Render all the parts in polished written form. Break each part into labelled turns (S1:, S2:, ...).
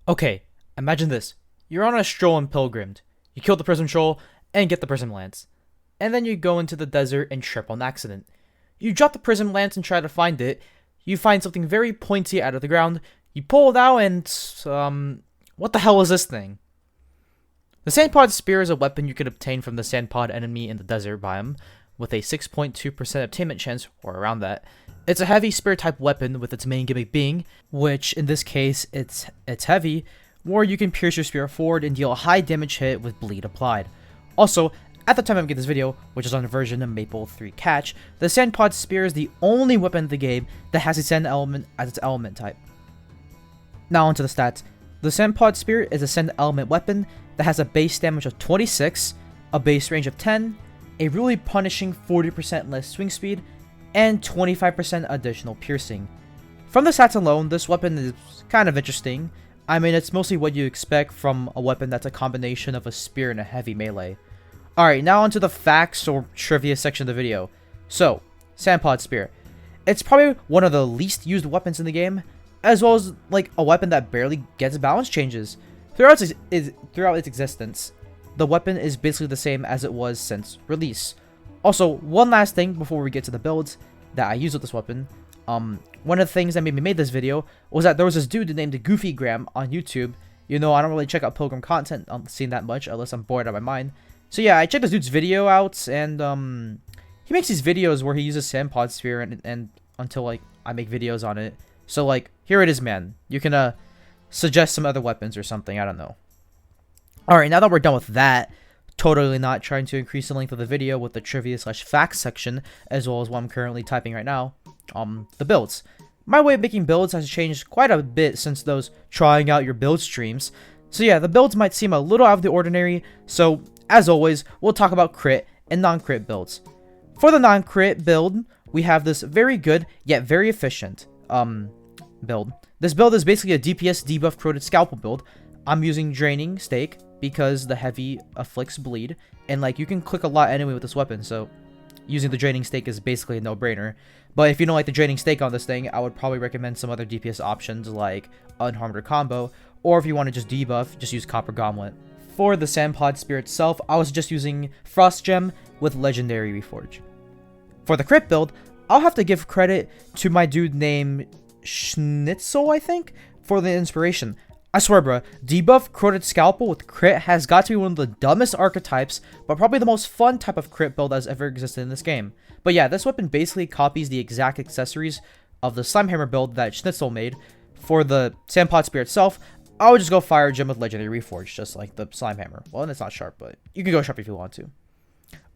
S1: Okay, imagine this. You're on a stroll in Pilgrimmed. You kill the Prism Troll and get the Prism Lance. And then you go into the desert and trip on accident. You drop the Prism Lance and try to find it. You find something very pointy out of the ground. You pull it out and, what the hell is this thing? The Sandpod Spear is a weapon you can obtain from the Sandpod enemy in the desert biome, with a 6.2% obtainment chance, or around that. It's a heavy spear type weapon with its main gimmick being, which in this case it's heavy, where you can pierce your spear forward and deal a high damage hit with bleed applied. Also, at the time I made this video, which is on version of Maple 3 Catch, the Sandpod Spear is the only weapon in the game that has a sand element as its element type. Now onto the stats. The Sandpod Spear is a sand element weapon that has a base damage of 26, a base range of 10, a really punishing 40% less swing speed, and 25% additional piercing. From the stats alone, this weapon is kind of interesting. I mean, it's mostly what you expect from a weapon that's a combination of a spear and a heavy melee. Alright, now onto the facts or trivia section of the video. So, Sandpod Spear. It's probably one of the least used weapons in the game, as well as like a weapon that barely gets balance changes. Throughout its existence, the weapon is basically the same as it was since release. Also, one last thing before we get to the builds that I use with this weapon. One of the things that made me make this video was that there was this dude named Goofygram on YouTube. You know, I don't really check out Pilgrim content scene that much unless I'm bored out of my mind. So yeah, I checked this dude's video out, and he makes these videos where he uses Sandpod Spear and until like I make videos on it. So like, here it is, man. You can suggest some other weapons or something. I don't know. Alright, now that we're done with that, totally not trying to increase the length of the video with the trivia / facts section, as well as what I'm currently typing right now, the builds. My way of making builds has changed quite a bit since those trying out your build streams. So yeah, the builds might seem a little out of the ordinary, so as always, we'll talk about crit and non-crit builds. For the non-crit build, we have this very good, yet very efficient, build. This build is basically a DPS debuff corroded scalpel build. I'm using Draining Stake because the heavy afflicts bleed, and like you can click a lot anyway with this weapon, so using the Draining Stake is basically a no-brainer. But if you don't like the Draining Stake on this thing, I would probably recommend some other DPS options like Unharmed or Combo, or if you want to just debuff, just use Copper Gauntlet. For the Sandpod Spear itself, I was just using Frost Gem with Legendary Reforge. For the crit build, I'll have to give credit to my dude named Schnitzel, I think, for the inspiration. I swear, bro, debuff corroded scalpel with crit has got to be one of the dumbest archetypes, but probably the most fun type of crit build that's ever existed in this game. But yeah, this weapon basically copies the exact accessories of the Slime Hammer build that Schnitzel made. For the Sandpod Spear itself, I would just go Fire Gem with Legendary Reforge, just like the Slime Hammer. Well, and it's not sharp, but you can go sharp if you want to.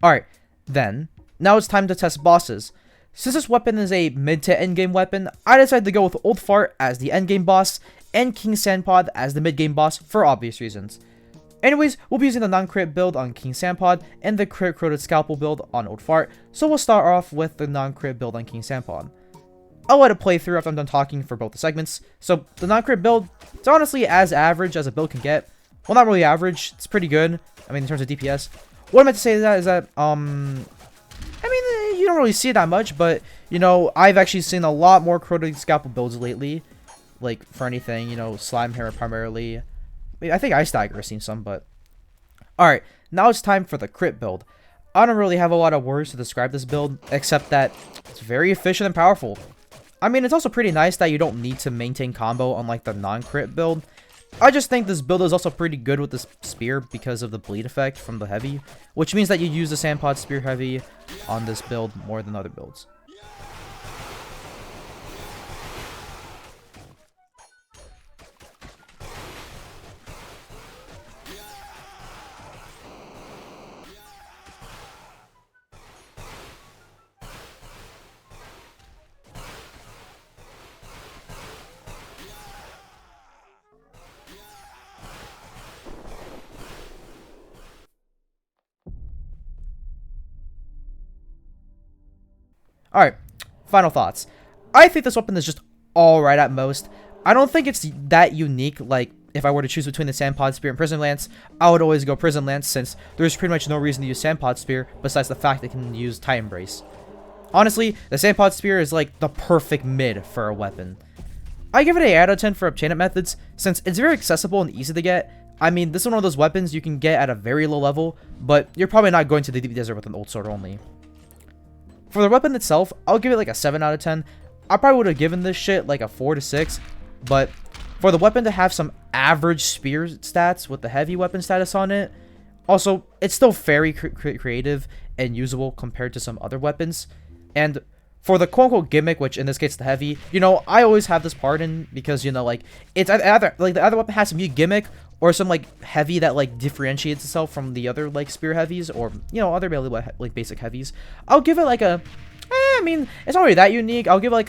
S1: Alright, then, now it's time to test bosses. Since this weapon is a mid to end game weapon, I decided to go with Old Fart as the end game boss and King Sandpod as the mid game boss for obvious reasons. Anyways, we'll be using the non-crit build on King Sandpod and the crit corroded scalpel build on Old Fart, so we'll start off with the non-crit build on King Sandpod. I'll let it play through after I'm done talking for both the segments. So the non-crit build, it's honestly as average as a build can get. Well, not really average, it's pretty good. I mean, in terms of DPS. What I meant to say is that I mean, you don't really see it that much, but, you know, I've actually seen a lot more corroded scalpel builds lately. Like, for anything, you know, Slime Hammer primarily. I mean, I think Ice Dagger has seen some, but... Alright, now it's time for the crit build. I don't really have a lot of words to describe this build, except that it's very efficient and powerful. I mean, it's also pretty nice that you don't need to maintain combo unlike the non-crit build. I just think this build is also pretty good with this spear because of the bleed effect from the heavy, which means that you use the Sandpod Spear heavy on this build more than other builds. Alright, final thoughts. I think this weapon is just alright at most. I don't think it's that unique. Like, if I were to choose between the Sandpod Spear and Prism Lance, I would always go Prism Lance since there's pretty much no reason to use Sandpod Spear besides the fact that it can use Titan Brace. Honestly, the Sandpod Spear is like the perfect mid for a weapon. I give it an 8 out of 10 for obtainment methods, since it's very accessible and easy to get. I mean, this is one of those weapons you can get at a very low level, but you're probably not going to the deep desert with an old sword only. For the weapon itself, I'll give it like a 7 out of 10. I probably would have given this shit like a 4 to 6, but for the weapon to have some average spear stats with the heavy weapon status on it, also, it's still very creative and usable compared to some other weapons. And for the quote-unquote gimmick, which in this case the heavy, you know, I always have this pardon because, you know, like, it's either, like, the other weapon has some new gimmick or some, like, heavy that, like, differentiates itself from the other, like, spear heavies or, you know, other melee, like, basic heavies. I'll give it, like, a... I mean, it's not really that unique. I'll give it like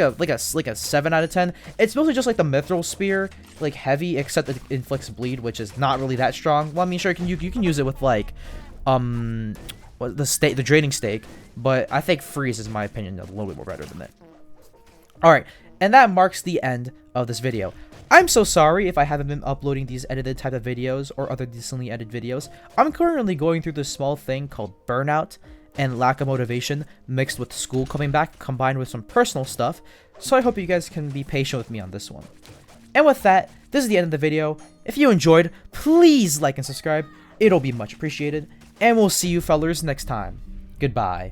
S1: a 7 out of 10. It's mostly just like the mithril spear, like heavy, except it inflicts bleed, which is not really that strong. Well, I mean, sure, you can use it with like, the draining stake, but I think freeze is, in my opinion, a little bit more better than that. All right, and that marks the end of this video. I'm so sorry if I haven't been uploading these edited type of videos or other decently edited videos. I'm currently going through this small thing called burnout and lack of motivation mixed with school coming back combined with some personal stuff, so I hope you guys can be patient with me on this one. And with that, this is the end of the video. If you enjoyed, please like and subscribe. It'll be much appreciated, and we'll see you fellers next time. Goodbye.